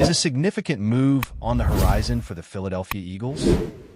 Is a significant move on the horizon for the Philadelphia Eagles?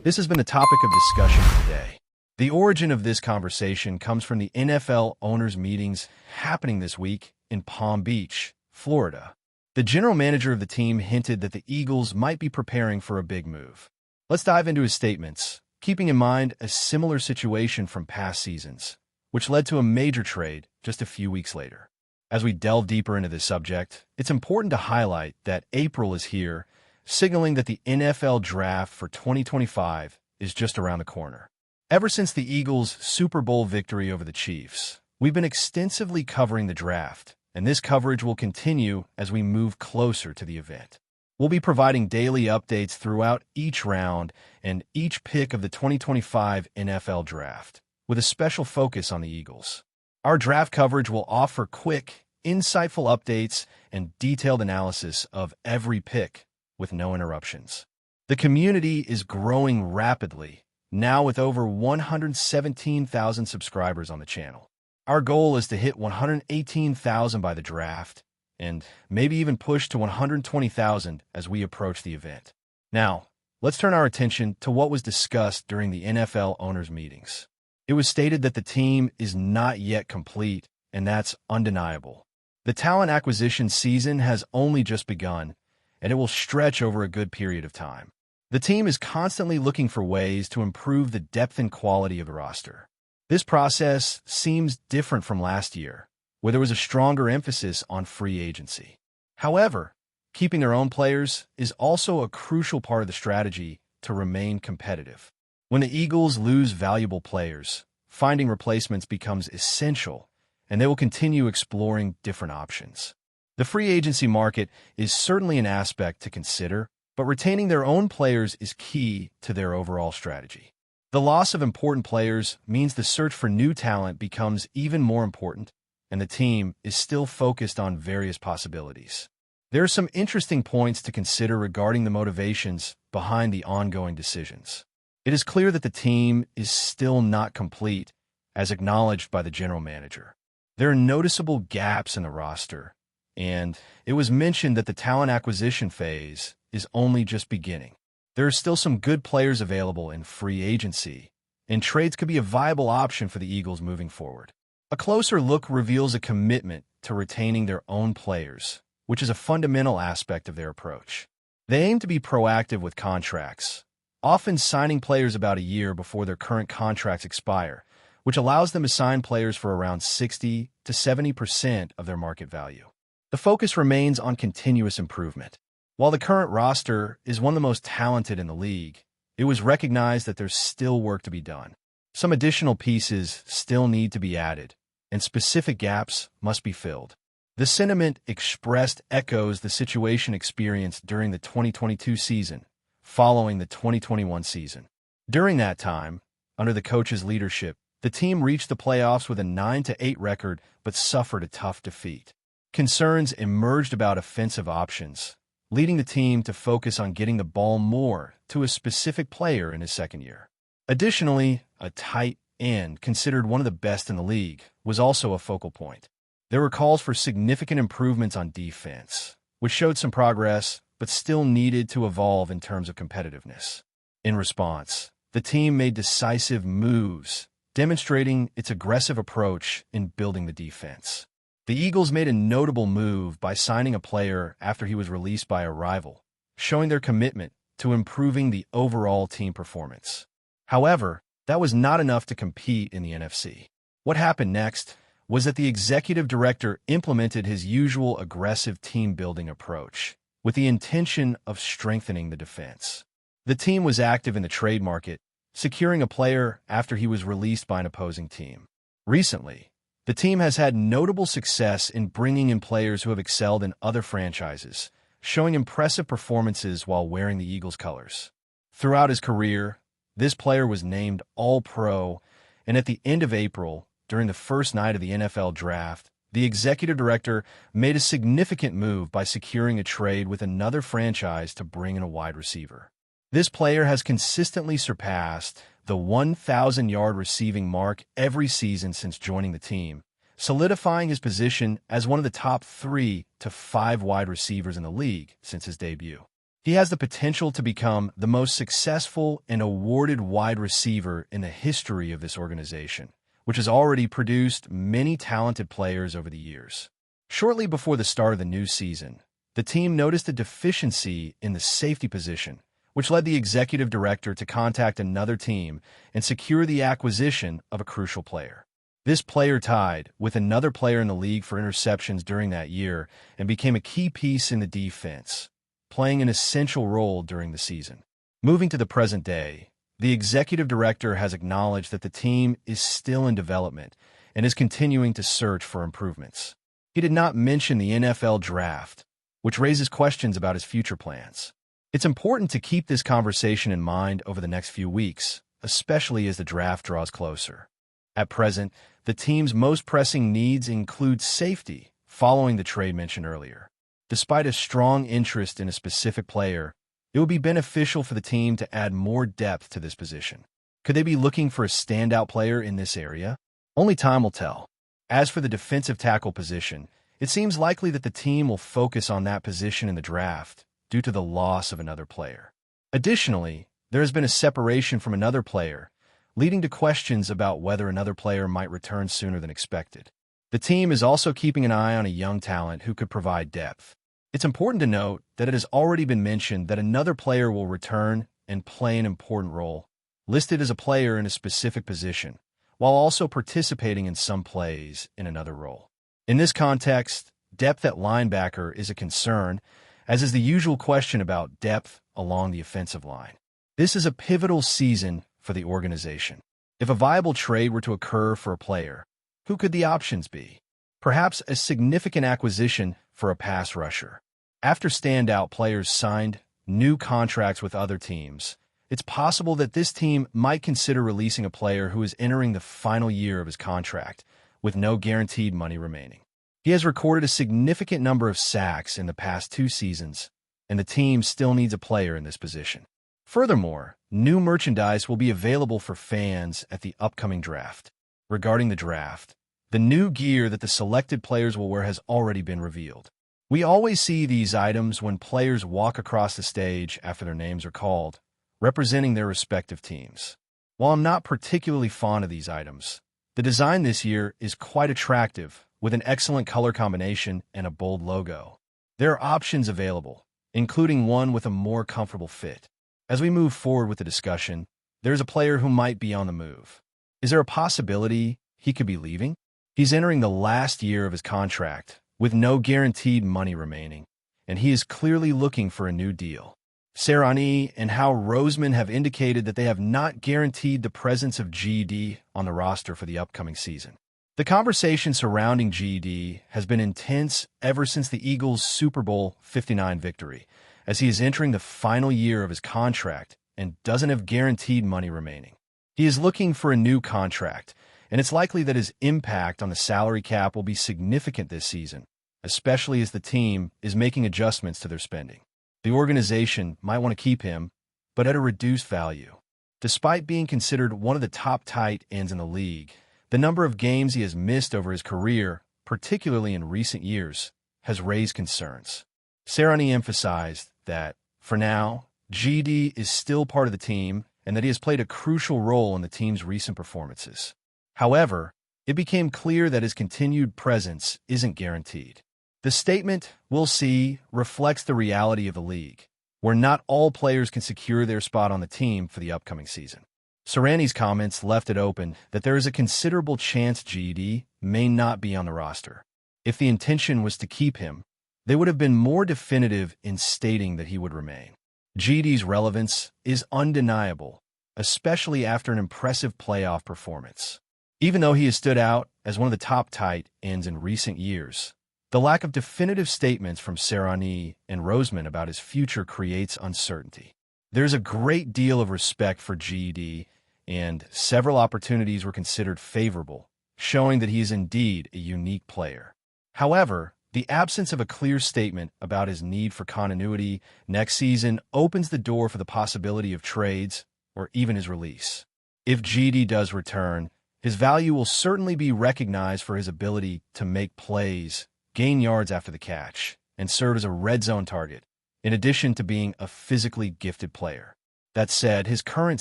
This has been the topic of discussion today. The origin of this conversation comes from the NFL owners' meetings happening this week in Palm Beach, Florida. The general manager of the team hinted that the Eagles might be preparing for a big move. Let's dive into his statements, keeping in mind a similar situation from past seasons, which led to a major trade just a few weeks later. As we delve deeper into this subject, it's important to highlight that April is here, signaling that the NFL draft for 2025 is just around the corner. Ever since the Eagles' Super Bowl victory over the Chiefs, we've been extensively covering the draft, and this coverage will continue as we move closer to the event. We'll be providing daily updates throughout each round and each pick of the 2025 NFL draft, with a special focus on the Eagles. Our draft coverage will offer quick, insightful updates and detailed analysis of every pick with no interruptions. The community is growing rapidly, now with over 117,000 subscribers on the channel. Our goal is to hit 118,000 by the draft, and maybe even push to 120,000 as we approach the event. Now, let's turn our attention to what was discussed during the NFL owners' meetings. It was stated that the team is not yet complete, and that's undeniable. The talent acquisition season has only just begun, and it will stretch over a good period of time. The team is constantly looking for ways to improve the depth and quality of the roster. This process seems different from last year, where there was a stronger emphasis on free agency. However, keeping their own players is also a crucial part of the strategy to remain competitive. When the Eagles lose valuable players, finding replacements becomes essential, and they will continue exploring different options. The free agency market is certainly an aspect to consider, but retaining their own players is key to their overall strategy. The loss of important players means the search for new talent becomes even more important, and the team is still focused on various possibilities. There are some interesting points to consider regarding the motivations behind the ongoing decisions. It is clear that the team is still not complete, as acknowledged by the general manager. There are noticeable gaps in the roster, and it was mentioned that the talent acquisition phase is only just beginning. There are still some good players available in free agency, and trades could be a viable option for the Eagles moving forward. A closer look reveals a commitment to retaining their own players, which is a fundamental aspect of their approach. They aim to be proactive with contracts, often signing players about a year before their current contracts expire, which allows them to sign players for around 60 to 70% of their market value. The focus remains on continuous improvement. While the current roster is one of the most talented in the league, it was recognized that there's still work to be done. Some additional pieces still need to be added, and specific gaps must be filled. The sentiment expressed echoes the situation experienced during the 2022 season, following the 2021 season. During that time, under the coach's leadership, the team reached the playoffs with a 9-8 record but suffered a tough defeat. Concerns emerged about offensive options, leading the team to focus on getting the ball more to a specific player in his second year. Additionally, a tight end, considered one of the best in the league, was also a focal point. There were calls for significant improvements on defense, which showed some progress but still needed to evolve in terms of competitiveness. In response, the team made decisive moves, demonstrating its aggressive approach in building the defense. The Eagles made a notable move by signing a player after he was released by a rival, showing their commitment to improving the overall team performance. However, that was not enough to compete in the NFC. What happened next was that the executive director implemented his usual aggressive team-building approach, with the intention of strengthening the defense. The team was active in the trade market, securing a player after he was released by an opposing team. Recently, the team has had notable success in bringing in players who have excelled in other franchises, showing impressive performances while wearing the Eagles' colors. Throughout his career, this player was named All-Pro, and at the end of April, during the first night of the NFL draft, the executive director made a significant move by securing a trade with another franchise to bring in a wide receiver. This player has consistently surpassed the 1,000-yard receiving mark every season since joining the team, solidifying his position as one of the top 3 to 5 wide receivers in the league since his debut. He has the potential to become the most successful and awarded wide receiver in the history of this organization, which has already produced many talented players over the years. Shortly before the start of the new season, the team noticed a deficiency in the safety position, which led the executive director to contact another team and secure the acquisition of a crucial player. This player tied with another player in the league for interceptions during that year and became a key piece in the defense, playing an essential role during the season. Moving to the present day, the executive director has acknowledged that the team is still in development and is continuing to search for improvements. He did not mention the NFL draft, which raises questions about his future plans. It's important to keep this conversation in mind over the next few weeks, especially as the draft draws closer. At present, the team's most pressing needs include safety, following the trade mentioned earlier. Despite a strong interest in a specific player, it would be beneficial for the team to add more depth to this position. Could they be looking for a standout player in this area? Only time will tell. As for the defensive tackle position, it seems likely that the team will focus on that position in the draft due to the loss of another player. Additionally, there has been a separation from another player, leading to questions about whether another player might return sooner than expected. The team is also keeping an eye on a young talent who could provide depth. It's important to note that it has already been mentioned that another player will return and play an important role, listed as a player in a specific position, while also participating in some plays in another role. In this context, depth at linebacker is a concern, as is the usual question about depth along the offensive line. This is a pivotal season for the organization. If a viable trade were to occur for a player, who could the options be? Perhaps a significant acquisition for a pass rusher. After standout players signed new contracts with other teams, it's possible that this team might consider releasing a player who is entering the final year of his contract, with no guaranteed money remaining. He has recorded a significant number of sacks in the past 2 seasons, and the team still needs a player in this position. Furthermore, new merchandise will be available for fans at the upcoming draft. Regarding the draft, the new gear that the selected players will wear has already been revealed. We always see these items when players walk across the stage after their names are called, representing their respective teams. While I'm not particularly fond of these items, the design this year is quite attractive, with an excellent color combination and a bold logo. There are options available, including one with a more comfortable fit. As we move forward with the discussion, there's a player who might be on the move. Is there a possibility he could be leaving? He's entering the last year of his contract, with no guaranteed money remaining, and he is clearly looking for a new deal. Sirianni and Hal Roseman have indicated that they have not guaranteed the presence of GD on the roster for the upcoming season. The conversation surrounding GD has been intense ever since the Eagles' Super Bowl 59 victory, as he is entering the final year of his contract and doesn't have guaranteed money remaining. He is looking for a new contract, and it's likely that his impact on the salary cap will be significant this season, especially as the team is making adjustments to their spending. The organization might want to keep him, but at a reduced value. Despite being considered one of the top tight ends in the league, the number of games he has missed over his career, particularly in recent years, has raised concerns. Sirianni emphasized that, for now, GD is still part of the team and that he has played a crucial role in the team's recent performances. However, it became clear that his continued presence isn't guaranteed. The statement, "we'll see," reflects the reality of the league, where not all players can secure their spot on the team for the upcoming season. Sirianni's comments left it open that there is a considerable chance GD may not be on the roster. If the intention was to keep him, they would have been more definitive in stating that he would remain. GD's relevance is undeniable, especially after an impressive playoff performance. Even though he has stood out as one of the top tight ends in recent years, the lack of definitive statements from Sirianni and Roseman about his future creates uncertainty. There's a great deal of respect for GD, and several opportunities were considered favorable, showing that he is indeed a unique player. However, the absence of a clear statement about his need for continuity next season opens the door for the possibility of trades or even his release. If GD does return, His value will certainly be recognized for his ability to make plays, gain yards after the catch, and serve as a red zone target, in addition to being a physically gifted player. That said, his current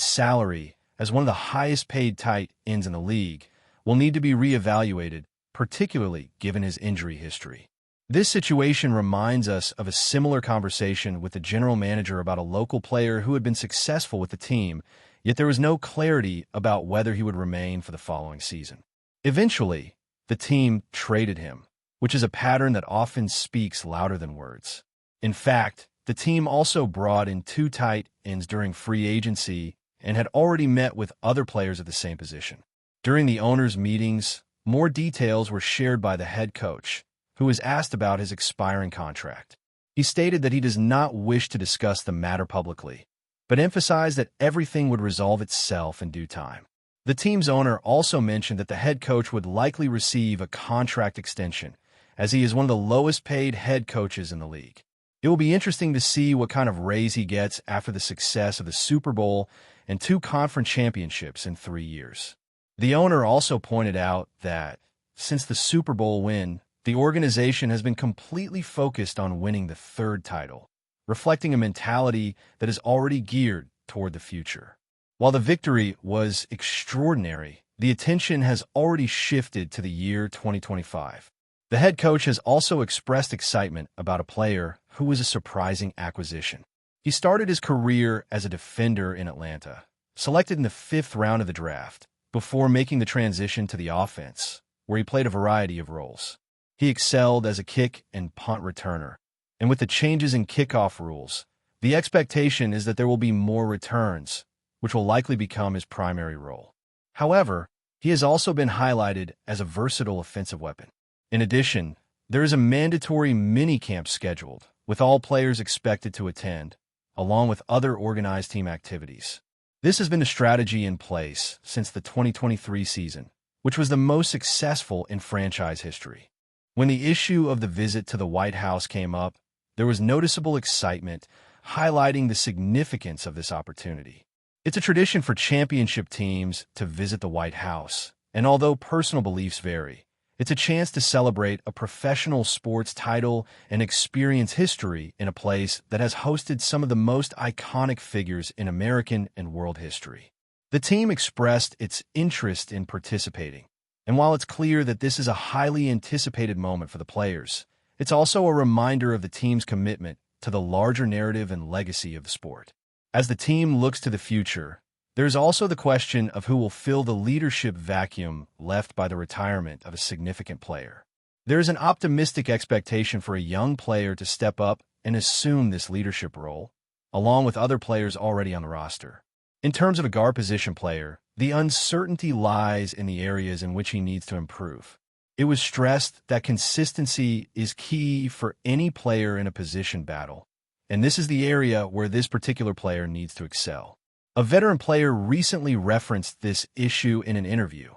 salary, as one of the highest paid tight ends in the league, will need to be reevaluated, particularly given his injury history. This situation reminds us of a similar conversation with the general manager about a local player who had been successful with the team, yet there was no clarity about whether he would remain for the following season. Eventually, the team traded him, which is a pattern that often speaks louder than words. In fact, the team also brought in two tight ends during free agency and had already met with other players at the same position. During the owners' meetings, more details were shared by the head coach, who was asked about his expiring contract. He stated that he does not wish to discuss the matter publicly, but emphasized that everything would resolve itself in due time. The team's owner also mentioned that the head coach would likely receive a contract extension, as he is one of the lowest-paid head coaches in the league. It will be interesting to see what kind of raise he gets after the success of the Super Bowl and 2 conference championships in 3 years. The owner also pointed out that, since the Super Bowl win, the organization has been completely focused on winning the 3rd title, reflecting a mentality that is already geared toward the future. While the victory was extraordinary, the attention has already shifted to the year 2025. The head coach has also expressed excitement about a player who was a surprising acquisition. He started his career as a defender in Atlanta, selected in the 5th round of the draft, before making the transition to the offense, where he played a variety of roles. He excelled as a kick and punt returner, and with the changes in kickoff rules, the expectation is that there will be more returns, which will likely become his primary role. However, he has also been highlighted as a versatile offensive weapon. In addition, there is a mandatory minicamp scheduled, with all players expected to attend, along with other organized team activities. This has been a strategy in place since the 2023 season, which was the most successful in franchise history. When the issue of the visit to the White House came up, there was noticeable excitement, highlighting the significance of this opportunity. It's a tradition for championship teams to visit the White House, and although personal beliefs vary, it's a chance to celebrate a professional sports title and experience history in a place that has hosted some of the most iconic figures in American and world history. The team expressed its interest in participating, and while it's clear that this is a highly anticipated moment for the players, it's also a reminder of the team's commitment to the larger narrative and legacy of the sport. As the team looks to the future, there's also the question of who will fill the leadership vacuum left by the retirement of a significant player. There's an optimistic expectation for a young player to step up and assume this leadership role, along with other players already on the roster. In terms of a guard position player, the uncertainty lies in the areas in which he needs to improve. It was stressed that consistency is key for any player in a position battle, and this is the area where this particular player needs to excel. A veteran player recently referenced this issue in an interview,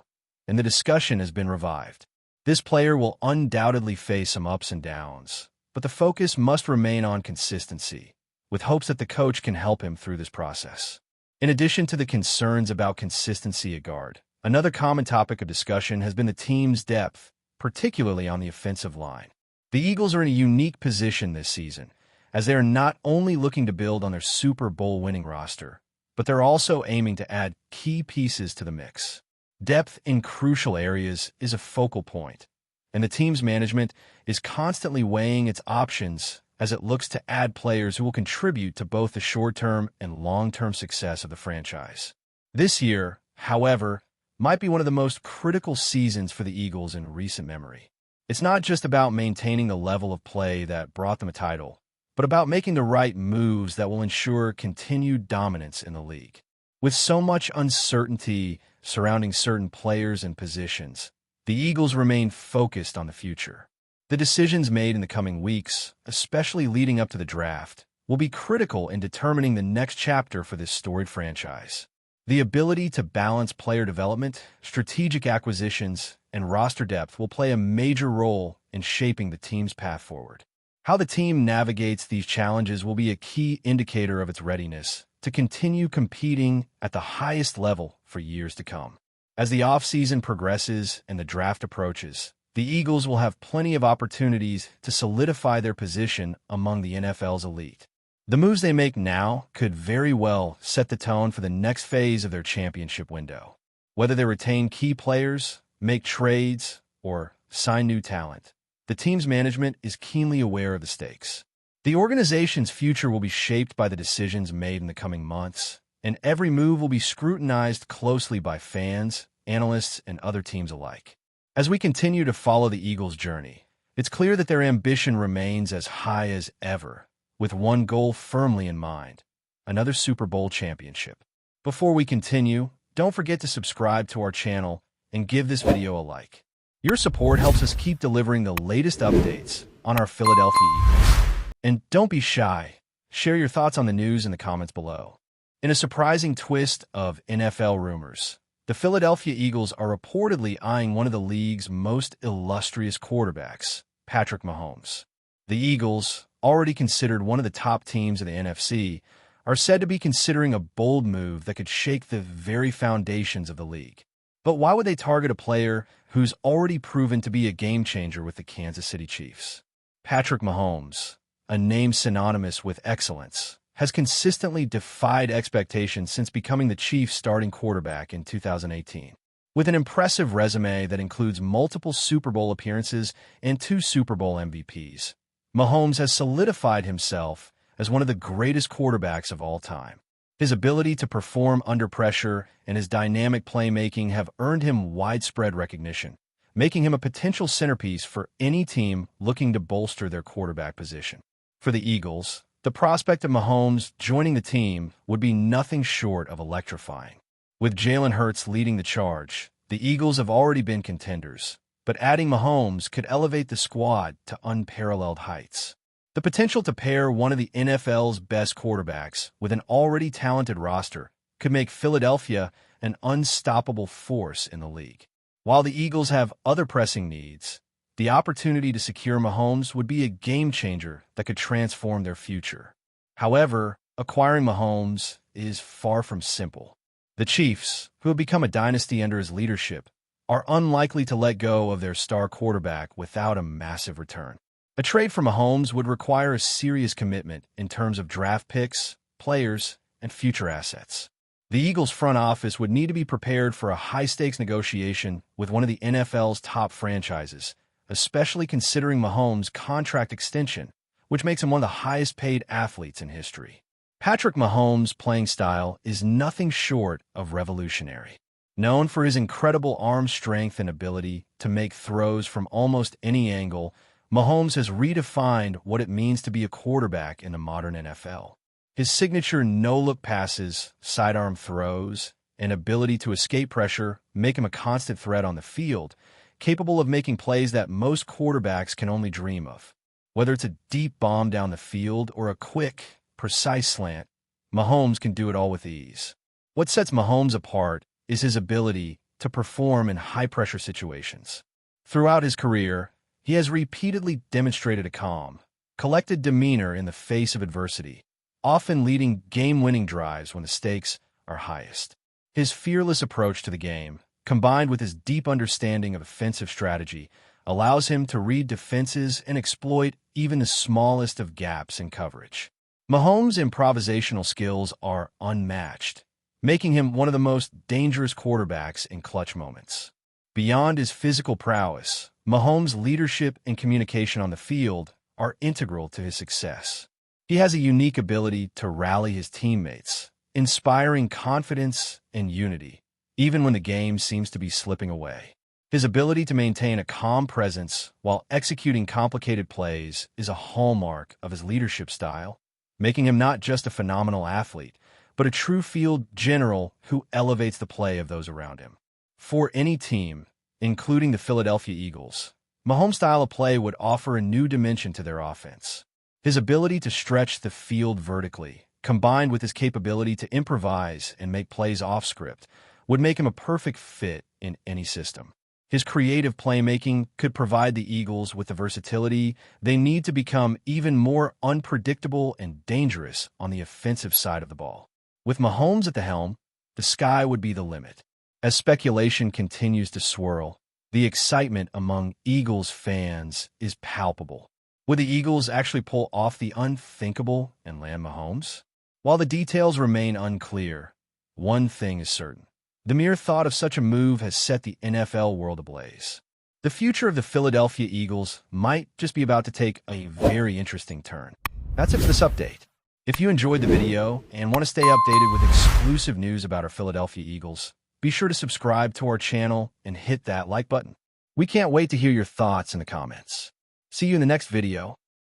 and the discussion has been revived. This player will undoubtedly face some ups and downs, but the focus must remain on consistency, with hopes that the coach can help him through this process. In addition to the concerns about consistency at guard, another common topic of discussion has been the team's depth, particularly on the offensive line. The Eagles are in a unique position this season, as they are not only looking to build on their Super Bowl winning roster, but they're also aiming to add key pieces to the mix. Depth in crucial areas is a focal point, and the team's management is constantly weighing its options as it looks to add players who will contribute to both the short-term and long-term success of the franchise. This year, however, might be one of the most critical seasons for the Eagles in recent memory. It's not just about maintaining the level of play that brought them a title, but about making the right moves that will ensure continued dominance in the league. With so much uncertainty surrounding certain players and positions, the Eagles remain focused on the future. The decisions made in the coming weeks, especially leading up to the draft, will be critical in determining the next chapter for this storied franchise. The ability to balance player development, strategic acquisitions, and roster depth will play a major role in shaping the team's path forward. How the team navigates these challenges will be a key indicator of its readiness to continue competing at the highest level for years to come. As the offseason progresses and the draft approaches, the Eagles will have plenty of opportunities to solidify their position among the NFL's elite. The moves they make now could very well set the tone for the next phase of their championship window. Whether they retain key players, make trades, or sign new talent, the team's management is keenly aware of the stakes. The organization's future will be shaped by the decisions made in the coming months, and every move will be scrutinized closely by fans, analysts, and other teams alike. As we continue to follow the Eagles' journey, it's clear that their ambition remains as high as ever, with one goal firmly in mind: another Super Bowl championship. Before we continue, don't forget to subscribe to our channel and give this video a like. Your support helps us keep delivering the latest updates on our Philadelphia Eagles. And don't be shy. Share your thoughts on the news in the comments below. In a surprising twist of NFL rumors, the Philadelphia Eagles are reportedly eyeing one of the league's most illustrious quarterbacks, Patrick Mahomes. The Eagles, already considered one of the top teams in the NFC, are said to be considering a bold move that could shake the very foundations of the league. But why would they target a player who's already proven to be a game-changer with the Kansas City Chiefs? Patrick Mahomes, a name synonymous with excellence, has consistently defied expectations since becoming the Chiefs' starting quarterback in 2018. With an impressive resume that includes multiple Super Bowl appearances and 2 Super Bowl MVPs, Mahomes has solidified himself as one of the greatest quarterbacks of all time. His ability to perform under pressure and his dynamic playmaking have earned him widespread recognition, making him a potential centerpiece for any team looking to bolster their quarterback position. For the Eagles, the prospect of Mahomes joining the team would be nothing short of electrifying. With Jalen Hurts leading the charge, the Eagles have already been contenders, but adding Mahomes could elevate the squad to unparalleled heights. The potential to pair one of the NFL's best quarterbacks with an already talented roster could make Philadelphia an unstoppable force in the league. While the Eagles have other pressing needs, the opportunity to secure Mahomes would be a game-changer that could transform their future. However, acquiring Mahomes is far from simple. The Chiefs, who have become a dynasty under his leadership, are unlikely to let go of their star quarterback without a massive return. A trade for Mahomes would require a serious commitment in terms of draft picks, players, and future assets. The Eagles' front office would need to be prepared for a high-stakes negotiation with one of the NFL's top franchises, especially considering Mahomes' contract extension, which makes him one of the highest-paid athletes in history. Patrick Mahomes' playing style is nothing short of revolutionary. Known for his incredible arm strength and ability to make throws from almost any angle, Mahomes has redefined what it means to be a quarterback in the modern NFL. His signature no-look passes, sidearm throws, and ability to escape pressure make him a constant threat on the field, capable of making plays that most quarterbacks can only dream of. Whether it's a deep bomb down the field or a quick, precise slant, Mahomes can do it all with ease. What sets Mahomes apart is his ability to perform in high-pressure situations. Throughout his career, he has repeatedly demonstrated a calm, collected demeanor in the face of adversity, often leading game-winning drives when the stakes are highest. His fearless approach to the game, combined with his deep understanding of offensive strategy, allows him to read defenses and exploit even the smallest of gaps in coverage. Mahomes' improvisational skills are unmatched, making him one of the most dangerous quarterbacks in clutch moments. Beyond his physical prowess, Mahomes' leadership and communication on the field are integral to his success. He has a unique ability to rally his teammates, inspiring confidence and unity, even when the game seems to be slipping away. His ability to maintain a calm presence while executing complicated plays is a hallmark of his leadership style, making him not just a phenomenal athlete, but a true field general who elevates the play of those around him. For any team, including the Philadelphia Eagles, Mahomes' style of play would offer a new dimension to their offense. His ability to stretch the field vertically, combined with his capability to improvise and make plays off-script, would make him a perfect fit in any system. His creative playmaking could provide the Eagles with the versatility they need to become even more unpredictable and dangerous on the offensive side of the ball. With Mahomes at the helm, the sky would be the limit. As speculation continues to swirl, the excitement among Eagles fans is palpable. Will the Eagles actually pull off the unthinkable and land Mahomes? While the details remain unclear, one thing is certain. The mere thought of such a move has set the NFL world ablaze. The future of the Philadelphia Eagles might just be about to take a very interesting turn. That's it for this update. If you enjoyed the video and want to stay updated with exclusive news about our Philadelphia Eagles, be sure to subscribe to our channel and hit that like button. We can't wait to hear your thoughts in the comments. See you in the next video.